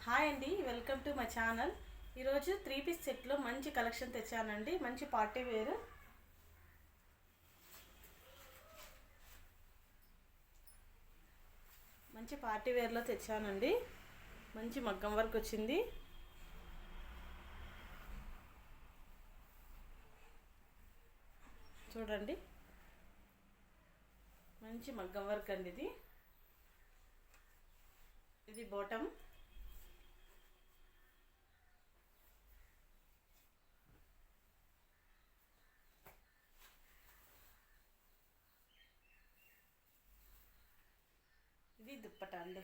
Hi అండి, welcome to my channel. ఈరోజు 3 piece సెట్లో మంచి కలెక్షన్ తెచ్చానండి. మంచి పార్టీ వేర్, మంచి పార్టీ వేర్లో తెచ్చానండి. మంచి మగ్గం వర్క్ వచ్చింది. చూడండి, మంచి మగ్గం వర్క్ అండి. ఇది బాటమ్. ఇది దుప్పట అండి.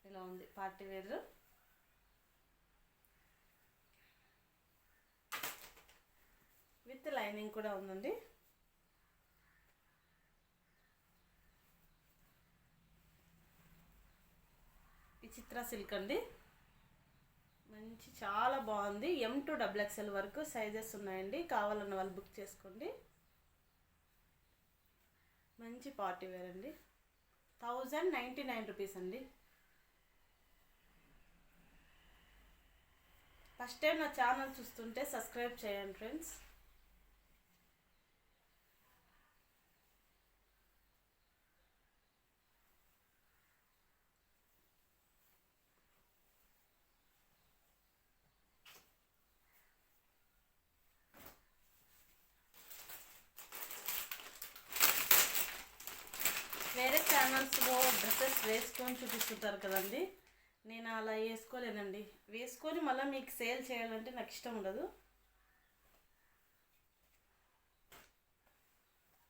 ఇలా ఉంది పార్టీ వేర్. విత్ లైనింగ్ కూడా ఉందండి. ఈ చిత్ర సిల్క్ అండి. మంచి చాలా బాగుంది. M to XXL వరకు సైజెస్ ఉన్నాయండి. కావాలన్న వాళ్ళు బుక్ చేసుకోండి. మంచి పార్టీ వేర్ అండి. 1099 రూపీస్ అండి. ఫస్ట్ టైం నా ఛానల్ చూస్తుంటే సబ్స్క్రైబ్ చేయండి ఫ్రెండ్స్. వేరే ఛానల్స్లో డ్రెస్సెస్ వేసుకొని చూపిస్తుంటారు కదండి. నేను అలా వేసుకోలేనండి. వేసుకొని మళ్ళీ మీకు సేల్ చేయాలంటే నాకు ఇష్టం ఉండదు.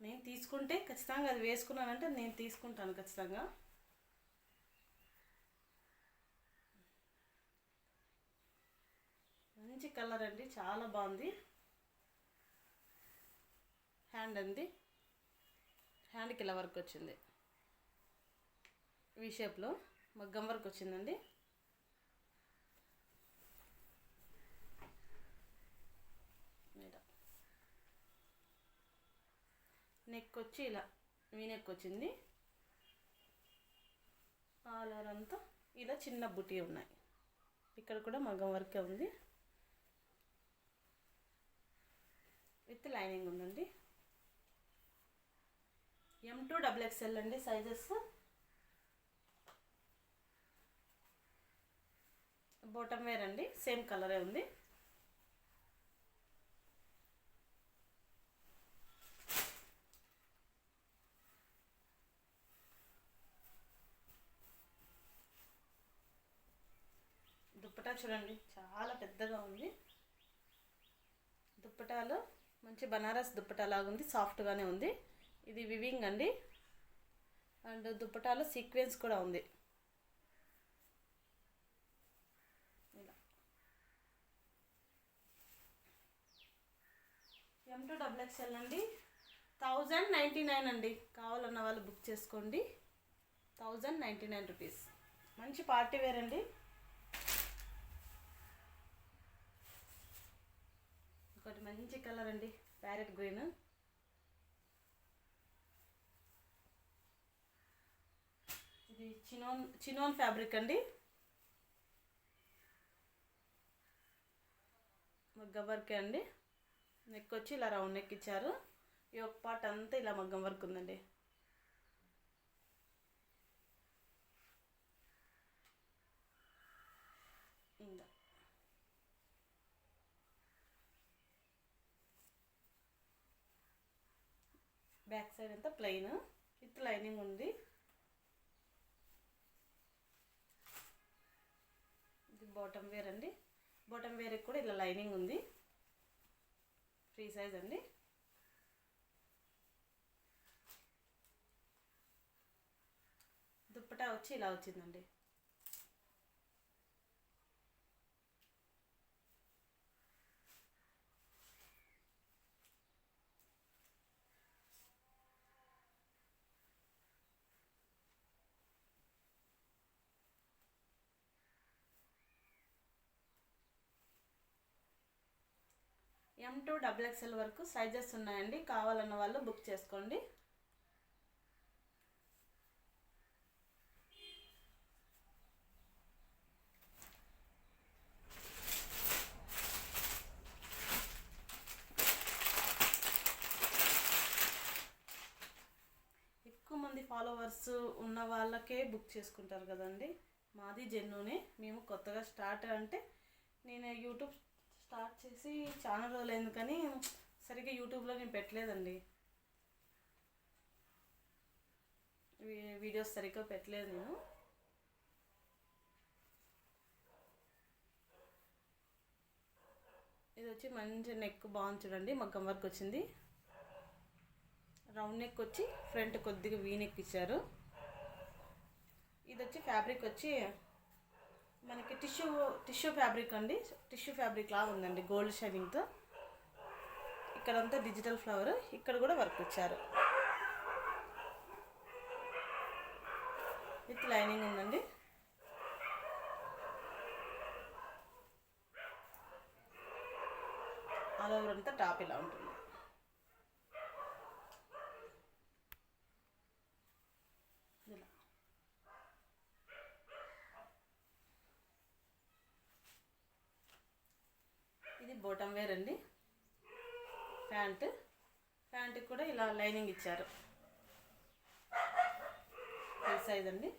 నేను తీసుకుంటే ఖచ్చితంగా అది వేసుకున్నానంటే నేను తీసుకుంటాను ఖచ్చితంగా. మంచి కలర్ అండి, చాలా బాగుంది. హ్యాండ్ అండి, హ్యాండ్కి ఇలా వర్క్ వచ్చింది. వి షేప్లో మగ్గం వర్క్ వచ్చిందండి. నెక్ వచ్చి ఇలా వీ నెక్ వచ్చింది. ఆల్ ఓవర్ అంతా ఇలా చిన్న బుటీ ఉన్నాయి. ఇక్కడ కూడా మగ్గం వర్కే ఉంది. విత్ లైనింగ్ ఉందండి. M to XXL అండి సైజెస్. బాటమ్ వేర్ అండి, సేమ్ కలరే ఉంది. దుప్పటా చూడండి, చాలా పెద్దగా ఉంది. దుప్పటాలో మంచి బనారస్ దుప్పటా లాగా ఉంది, సాఫ్ట్గానే ఉంది. ఇది వివింగ్ అండి. అండ్ దుప్పటాలో సీక్వెన్స్ కూడా ఉంది. M to XXL అండి. 1099 అండి. కావాలన్న వాళ్ళు బుక్ చేసుకోండి. 1099 రూపీస్. మంచి పార్టీ వేర్ అండి. ఇంకోటి మంచి కలర్ అండి, ప్యారెట్ గ్రీన్. ఇది చినోన్ ఫ్యాబ్రిక్ అండి. మగ్గం వర్కే అండి. నెక్ వచ్చి ఇలా రౌండ్ నెక్ ఇచ్చారు. ఈ ఒక పార్ట్ అంతా ఇలా మగ్గం వర్క్ ఉందండి. బ్యాక్ సైడ్ అంతా ప్లెయిన్ విత్ లైనింగ్ ఉంది. ఇది బాటమ్ వేర్ అండి. బాటమ్ వేర్కి కూడా ఇలా లైనింగ్ ఉంది. ఫ్రీ సైజ్ అండి. దుప్పటా వచ్చి ఇలా వచ్చిందండి. M to XXL వరకు సైజెస్ ఉన్నాయండి. కావాలన్న వాళ్ళు బుక్ చేసుకోండి. కస్టమర్స్ ఉన్న వాళ్ళకే బుక్ చేసుకుంటారు కదండి. మాది జెన్యూనే. మేము కొత్తగా స్టార్ట్ అంటే నేను యూట్యూబ్ స్టార్ట్ చేసి చాలా రోజులైంది కానీ సరిగ్గా యూట్యూబ్లో నేను పెట్టలేదండి, వీడియోస్ సరిగ్గా పెట్టలేదు నేను. ఇది వచ్చి మంచి నెక్ బాగుంది చూడండి, మగ్గం వర్క్ వచ్చింది. రౌండ్ నెక్ వచ్చి ఫ్రంట్ కొద్దిగా వీ నెక్ ఇచ్చారు. ఇది వచ్చి ఫ్యాబ్రిక్ వచ్చి మనకి టిష్యూ ఫ్యాబ్రిక్ అండి. టిష్యూ ఫ్యాబ్రిక్ లాగా ఉందండి, గోల్డ్ షైనింగ్తో. ఇక్కడంతా డిజిటల్ ఫ్లవర్, ఇక్కడ కూడా వర్క్ ఇచ్చారు. విత్ లైనింగ్ ఉందండి. ఆల్ ఓవర్ అంతా టాప్ ఇలా ఉంటుంది. ఇది బాటమ్ వేర్ అండి. ప్యాంట్ కూడా ఇలా లైనింగ్ ఇచ్చారు. ఫుల్ సైజ్ అండి.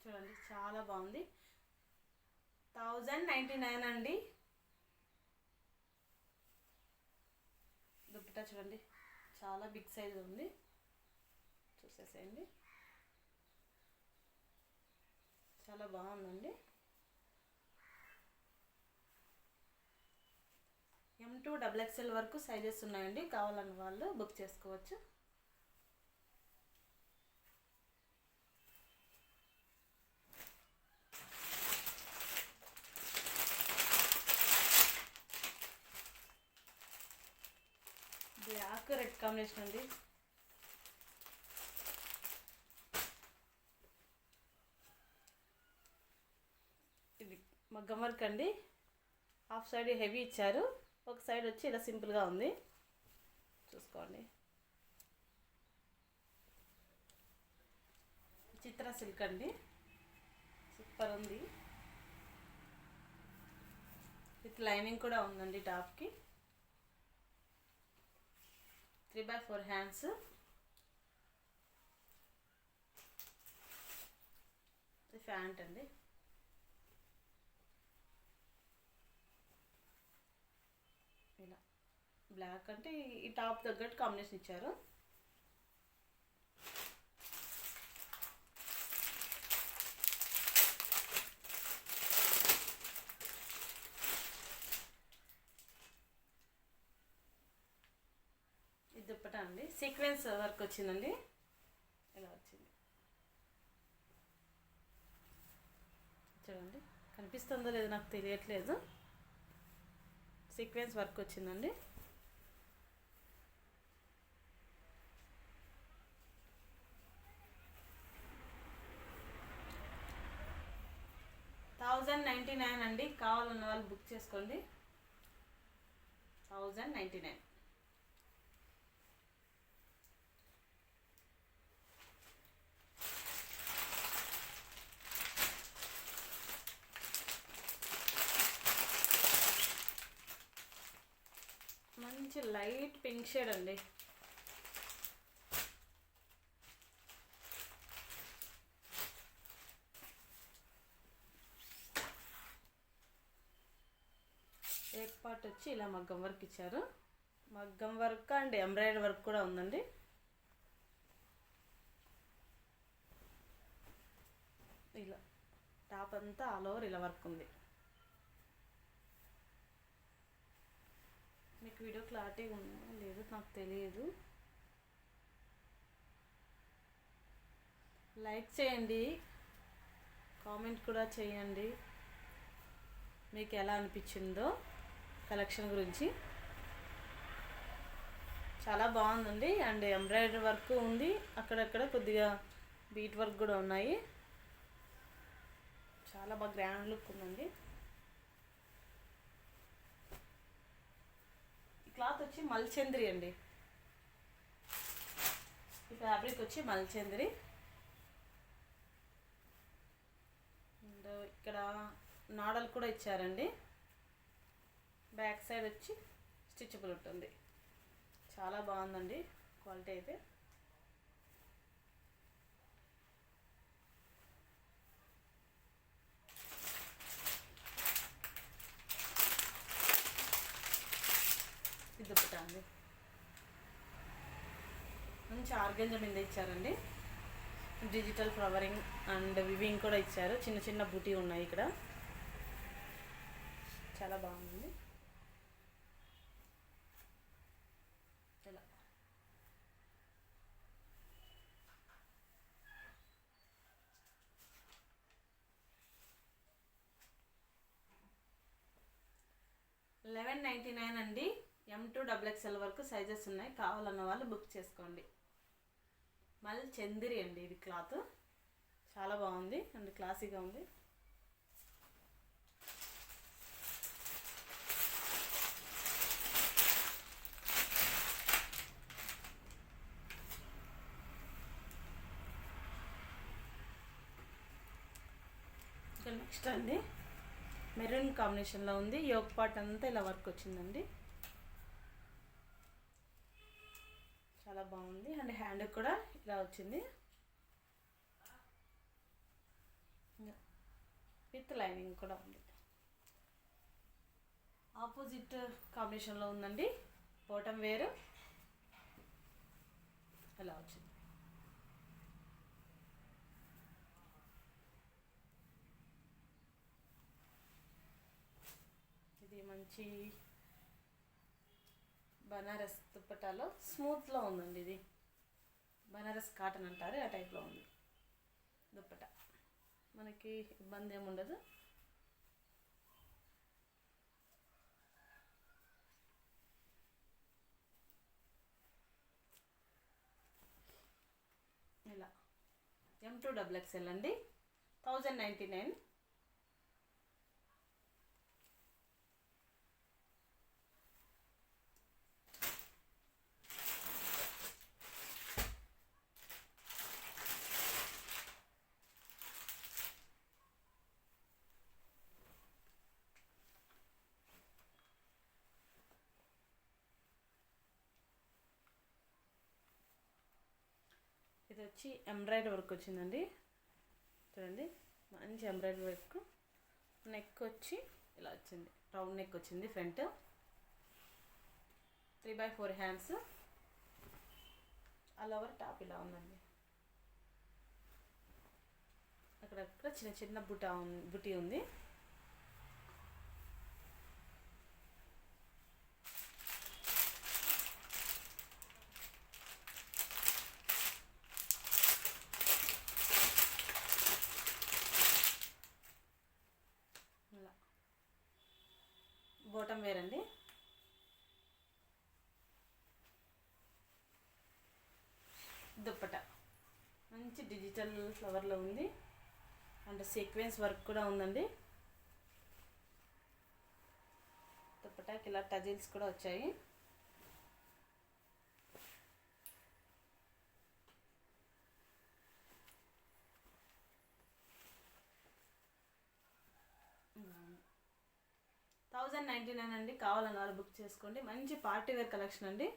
చూడండి చాలా బాగుంది. 1099 అండి. దుప్పటా చూడండి చాలా బిగ్ సైజ్ ఉంది, చూసేసేయండి. చాలా బాగుందండి. M2 XXL వరకు సైజెస్ ఉన్నాయండి. కావాలన్న వాళ్ళు బుక్ చేసుకోవచ్చు. బ్లాక్ రెడ్ కాంబినేషన్ అండి. ఇది మగ్గం వర్క్ అండి. హాఫ్ సైడ్ హెవీ ఇచ్చారు, ఒక సైడ్ వచ్చి ఇలా సింపుల్గా ఉంది, చూసుకోండి. చిత్ర సిల్క్ అండి, సూపర్ ఉంది. విత్ లైనింగ్ కూడా ఉందండి టాప్కి. 3/4 హ్యాండ్స్. ఇది ప్యాంట్ అండి. ఇలా బ్లాక్ అంటే ఈ టాప్ తగ్గట్టు కాంబినేషన్ ఇచ్చారు. దుప్పటా అండి, సీక్వెన్స్ వర్క్ వచ్చిందండి. ఇలా వచ్చింది చూడండి, కనిపిస్తుందో లేదో నాకు తెలియట్లేదు. సీక్వెన్స్ వర్క్ వచ్చిందండి. $1099 అండి. కావాలన్న వాళ్ళు బుక్ చేసుకోండి. 1099. మంచి లైట్ పింక్ షేడ్ అండి. ఏక్ పార్ట్ వచ్చి ఇలా మగ్గం వర్క్ ఇచ్చారు. మగ్గం వర్క్ అండ్ ఎంబ్రాయిడరీ వర్క్ కూడా ఉందండి. ఇలా టాప్ అంతా ఆల్ ఓవర్ ఇలా వర్క్ ఉంది. మీకు వీడియో క్లారిటీ ఉందో లేదో నాకు తెలియదు. లైక్ చేయండి, కామెంట్ కూడా చేయండి మీకు ఎలా అనిపించిందో కలెక్షన్ గురించి. చాలా బాగుందండి. అండ్ ఎంబ్రాయిడరీ వర్క్ ఉంది, అక్కడక్కడ కొద్దిగా బీట్ వర్క్ కూడా ఉన్నాయి. చాలా బాగా గ్రాండ్ లుక్ ఉందండి. క్లాత్ వచ్చి మల్చంద్రి అండి. ఈ ఫ్యాబ్రిక్ వచ్చి మల్చంద్రి. ఇక్కడ నాడలు కూడా ఇచ్చారండి. బ్యాక్ సైడ్ వచ్చి స్టిచబుల్ ఉంటుంది. చాలా బాగుందండి క్వాలిటీ అయితే. ఇది దుపట్టా అండి. మంచి ఆర్గంజా మీద ఇచ్చారండి. డిజిటల్ ఫ్లవరింగ్ అండ్ వివింగ్ కూడా ఇచ్చారు. చిన్న చిన్న బూటీ ఉన్నాయి ఇక్కడ. చాలా బాగుంది. ఇలా 1199 అండి. M2XXL వరకు సైజెస్ ఉన్నాయి. కావాలన్న వాళ్ళు బుక్ చేసుకోండి. మళ్ళీ చందిరి అండి. ఇది క్లాత్ చాలా బాగుంది అండ్ క్లాసీగా ఉంది. నెక్స్ట్ అండి మెరూన్ కాంబినేషన్లో ఉంది. యోక్ పార్ట్ అంతా ఇలా వర్క్ వచ్చిందండి. చాలా బాగుంది అండ్ హ్యాండ్ కూడా ఇలా వచ్చింది విత్ లైనింగ్ కూడా ఉంది. ఆపోజిట్ కాంబినేషన్లో ఉందండి. బాటమ్ వేరు ఇలా వచ్చింది. ఇది మంచి బనారస్ దుప్పటాలో స్మూత్లో ఉందండి. ఇది బనారస్ కాటన్ అంటారు, ఆ టైప్లో ఉంది దుప్పటా. మనకి ఇబ్బంది ఏమి ఉండదు. ఇలా M2XXL అండి. 1099. ఇది వచ్చి ఎంబ్రాయిడరీ వర్క్ వచ్చిందండి. చూడండి మంచి ఎంబ్రాయిడరీ వర్క్. నెక్ వచ్చి ఇలా వచ్చింది. రౌండ్ నెక్ వచ్చింది. Front 3/4 hands. All over top ఇలా ఉందండి. అక్కడక్కడ చిన్న చిన్న బుటీ ఉంది. బాటమ్ వేర్ అండి. దుప్పటా మంచి డిజిటల్ ఫ్లవర్లో ఉంది అండ్ సీక్వెన్స్ వర్క్ కూడా ఉందండి. దుప్పటాకి ఇలా టజిల్స్ కూడా వచ్చాయి. $1099 అండి. కావాలన్న వాళ్ళు బుక్ చేసుకోండి. మంచి పార్టీ వేర్ కలెక్షన్ అండి.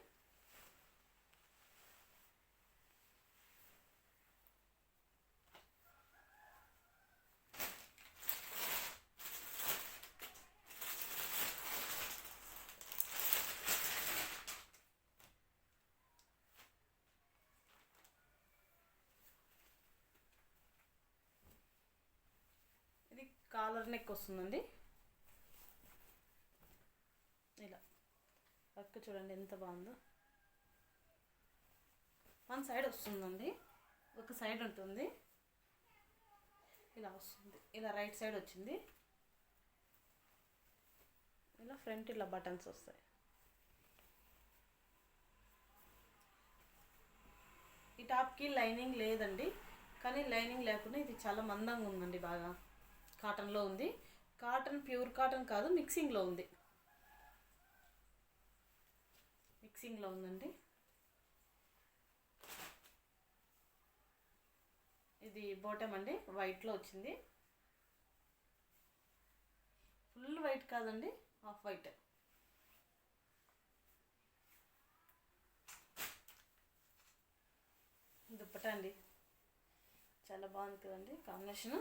ఇది కాలర్ నెక్ వస్తుందండి. ఇలా వర్క్ చూడండి ఎంత బాగుందో. వన్ సైడ్ వస్తుందండి. ఒక సైడ్ ఉంటుంది. ఇలా వస్తుంది. ఇలా రైట్ సైడ్ వచ్చింది. ఇలా ఫ్రంట్ ఇలా బటన్స్ వస్తాయి. ఈ టాప్కి లైనింగ్ లేదండి. కానీ లైనింగ్ లేకుండా ఇది చాలా మందంగా ఉందండి. బాగా కాటన్లో ఉంది. కాటన్ ప్యూర్ కాటన్ కాదు, మిక్సింగ్లో ఉంది. మిక్సింగ్లో ఉందండి. ఇది బాటమ్ అండి. వైట్లో వచ్చింది. ఫుల్ వైట్ కాదండి, ఆఫ్ వైట్. దుప్పటా అండి, చాలా బాగుంది కదండి కాంబినేషను.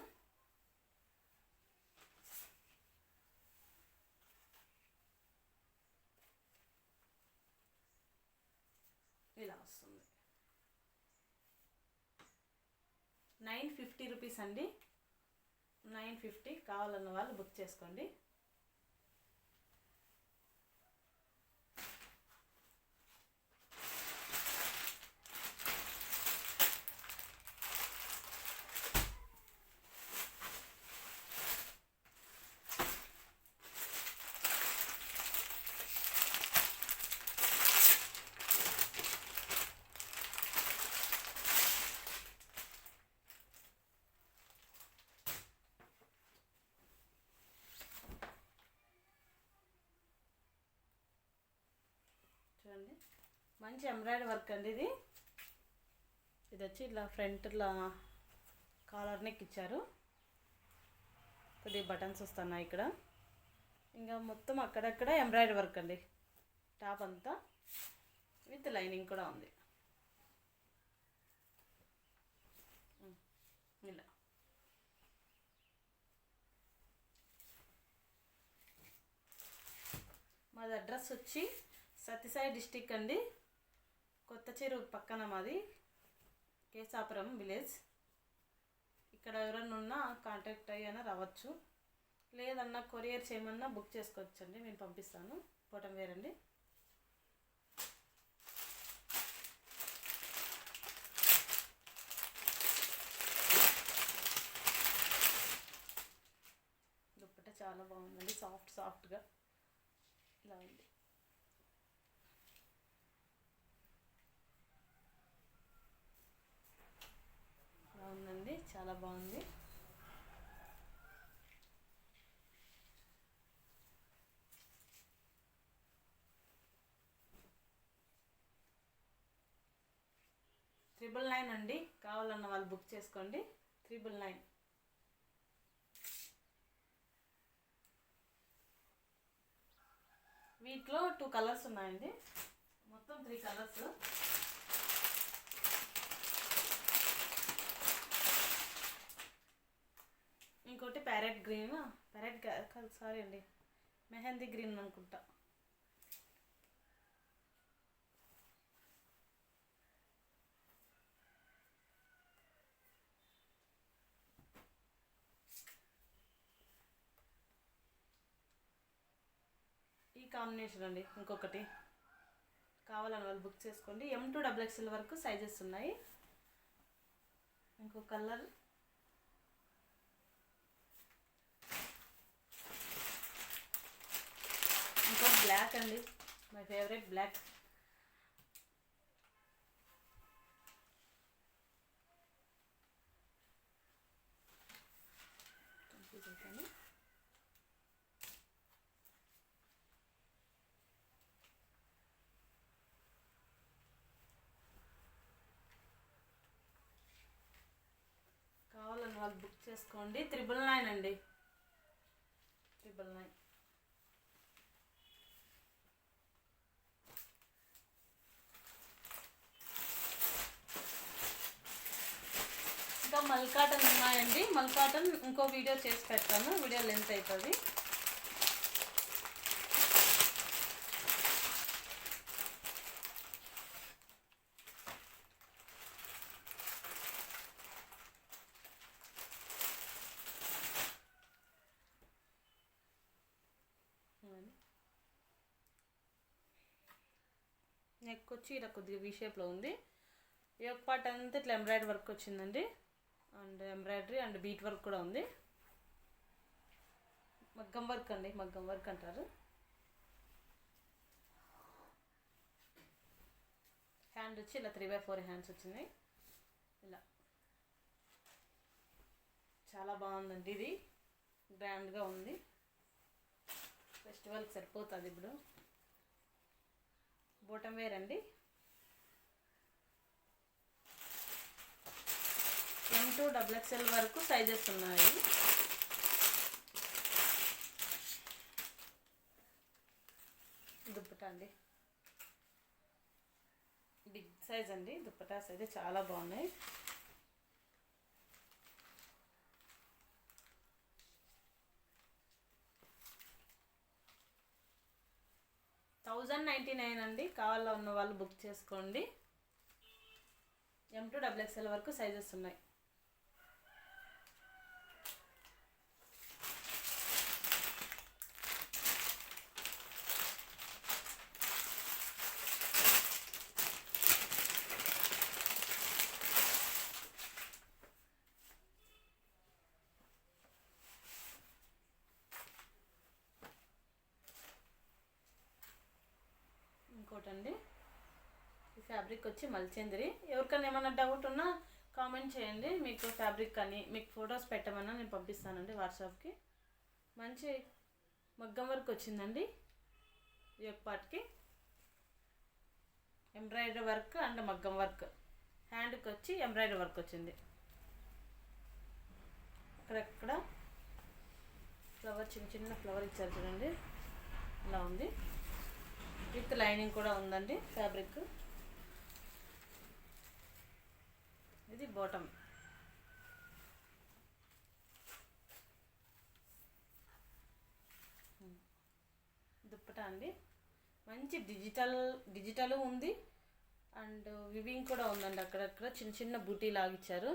ఇలా వస్తుంది. 950 రూపీస్ అండి, 950. కావాలన్న వాళ్ళు బుక్ చేసుకోండి. చూడండి, మంచి ఎంబ్రాయిడరీ వర్క్ అండి ఇది. ఇది వచ్చి ఇలా ఫ్రంట్ ఇలా కాలర్ నెక్ ఇచ్చారు, కొద్దిగా బటన్స్ వస్తున్నాయి ఇక్కడ. ఇంకా మొత్తం అక్కడక్కడ ఎంబ్రాయిడరీ వర్క్ అండి, టాప్ అంతా విత్ లైనింగ్ కూడా ఉంది. ఇలా మాది అడ్రస్ వచ్చి సత్యసాయి డిస్టిక్ అండి, కొత్త చెరువు పక్కన మాది, కేసాపురం విలేజ్. ఇక్కడ ఎవరన్నా ఉన్నా కాంటాక్ట్ అయ్యానా రావచ్చు, లేదన్నా కొరియర్ చేయమన్నా బుక్ చేసుకోవచ్చండి, నేను పంపిస్తాను. బాటమ్ వేర్ అండి. దుప్పట చాలా బాగుందండి, సాఫ్ట్గా ఇలా ఉంది. బాగుందండి, చాలా బాగుంది. $999 అండి, కావాలన్న వాళ్ళు బుక్ చేసుకోండి. $999. వీటిలో 2 కలర్స్ ఉన్నాయండి, మొత్తం 3 కలర్స్. ఇంకోటి ప్యారెట్ గ్రీన్, సారీ అండి, మెహందీ గ్రీన్ అనుకుంటా. ఈ కాంబినేషన్ అండి. ఇంకొకటి కావాలని వాళ్ళు బుక్ చేసుకోండి. M2 XXL వరకు సైజెస్ ఉన్నాయి. ఇంకో కలర్, ఇంకో బ్లాక్ అండి, మై ఫేవరెట్ బ్లాక్. కావాలని వాళ్ళు బుక్ చేసుకోండి. $999 అండి, $999. ఇంకా మల్కాటన్ ఉన్నాయండి. మల్కాటన్ ఇంకో వీడియో చేసి పెడతాను, వీడియో లెంత్ అవుతుంది. నెక్ వచ్చి ఇలా కొద్దిగా వీ షేప్లో ఉంది. ఈ ఒక పార్ట్ అంతా ఇట్లా ఎంబ్రాయిడరీ వర్క్ వచ్చిందండి, and embroidery and bead work కూడా ఉంది. మగ్గం వర్క్ అండి, మగ్గం వర్క్ అంటారు. హ్యాండ్ వచ్చి ఇలా 3/4 హ్యాండ్స్ వచ్చినాయి. ఇలా చాలా బాగుందండి, ఇది గ్రాండ్గా ఉంది, ఫెస్టివల్కి సరిపోతుంది. ఇప్పుడు బాటమ్ వేర్ అండి, M2 XXL వరకు సైజెస్ ఉన్నాయి. అండి, బిగ్ సైజ్ అండి. దుప్పటాస్ అయితే చాలా బాగున్నాయి. 1099 అండి. కావాలో ఉన్న వాళ్ళు బుక్ చేసుకోండి. M2XXL వరకు సైజెస్ ఉన్నాయి. ఇంకోటండి, ఈ ఫ్యాబ్రిక్ వచ్చి మల్చేంద్రి. ఎవరికైనా ఏమైనా డౌట్ ఉన్నా కామెంట్ చేయండి. మీకు ఫ్యాబ్రిక్ కానీ మీకు ఫొటోస్ పెట్టమన్నా నేను పంపిస్తానండి వాట్సాప్కి. మంచి మగ్గం వర్క్ వచ్చిందండి. ఈ యొక్క పార్ట్కి ఎంబ్రాయిడరీ వర్క్ అండ్ మగ్గం వర్క్. హ్యాండ్కి వచ్చి ఎంబ్రాయిడరీ వర్క్ వచ్చింది. అక్కడక్కడ ఫ్లవర్, చిన్న చిన్న ఫ్లవర్ ఇచ్చారు చూడండి, ఇలా ఉంది. విత్ లైనింగ్ కూడా ఉందండి ఫ్యాబ్రిక్. ఇది బాటమ్. దుప్పటా అండి, మంచి డిజిటల్ ఉంది అండ్ వివింగ్ కూడా ఉందండి. అక్కడక్కడ చిన్న చిన్న బూటీ లాగిచ్చారు.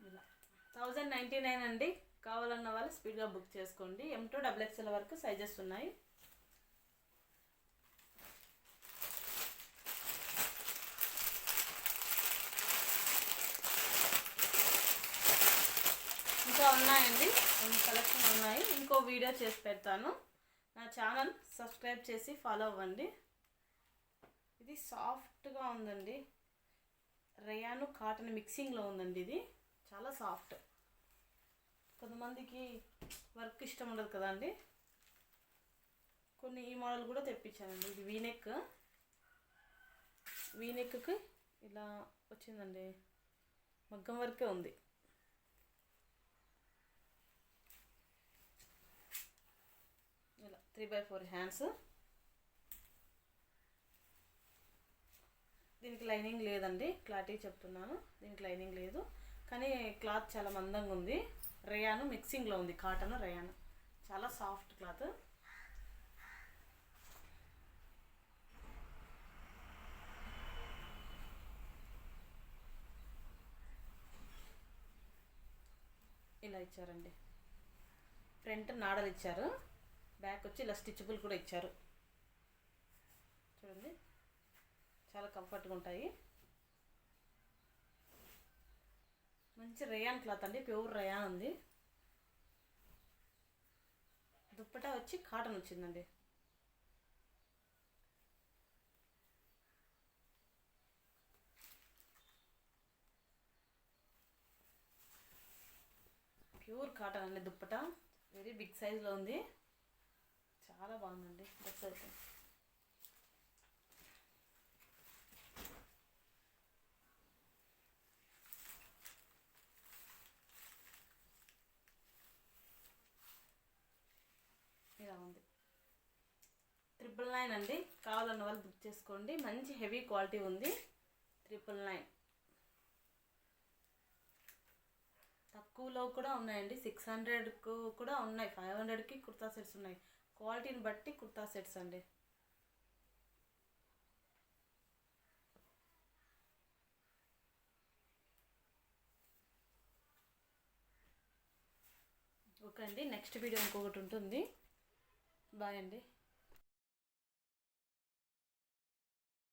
ఇలా 1099 అండి. కావాలన్న వాళ్ళు స్పీడ్గా బుక్ చేసుకోండి. M2XXL వరకు సైజెస్ ఉన్నాయి. ఇంకా ఉన్నాయండి, కలెక్షన్ ఉన్నాయి. ఇంకో వీడియో చేసి పెడతాను. నా ఛానల్ సబ్స్క్రైబ్ చేసి ఫాలో అవ్వండి. ఇది సాఫ్ట్గా ఉందండి. రేయాను కాటన్ మిక్సింగ్లో ఉందండి. ఇది చాలా సాఫ్ట్. కొంతమందికి వర్క్ ఇష్టం ఉండదు కదండి. కొన్ని ఈ మోడల్ కూడా తెప్పించానండి. ఇది వీనెక్కి ఇలా వచ్చిందండి. మగ్గం వర్కే ఉంది. ఇలా 3/4 హ్యాండ్స్. దీనికి లైనింగ్ లేదండి, క్లారిటీ చెప్తున్నాను. దీనికి లైనింగ్ లేదు, కానీ క్లాత్ చాలా మందంగా ఉంది. రేయాను మిక్సింగ్లో ఉంది, కాటన్ రేయాను. చాలా సాఫ్ట్ క్లాత్. ఇలా ఇచ్చారండి. ఫ్రంట్ నాడలు ఇచ్చారు, బ్యాక్ వచ్చి ఇలా స్టిచబుల్ కూడా ఇచ్చారు. చూడండి, చాలా కంఫర్ట్గా ఉంటాయి. మంచి రేయాన్ క్లాత్ అండి, ప్యూర్ రేయాన్ ఉంది. దుప్పటా వచ్చి కాటన్ వచ్చిందండి. ప్యూర్ కాటన్ అండి దుప్పటా. వెరీ బిగ్ సైజ్లో ఉంది. చాలా బాగుందండి డ్రెస్ అయితే. ఇలా ఉంది. 999 అండి. కావాలన్న వాళ్ళు బుక్ చేసుకోండి. మంచి హెవీ క్వాలిటీ ఉంది. 999. తక్కువలో కూడా ఉన్నాయండి. 600కు కూడా ఉన్నాయి, 500కి కుర్తా సెట్స్ ఉన్నాయి. క్వాలిటీని బట్టి కుర్తా సెట్స్ అండి. ఓకే అండి, నెక్స్ట్ వీడియో ఇంకొకటి ఉంటుంది. బాయ్ అండి.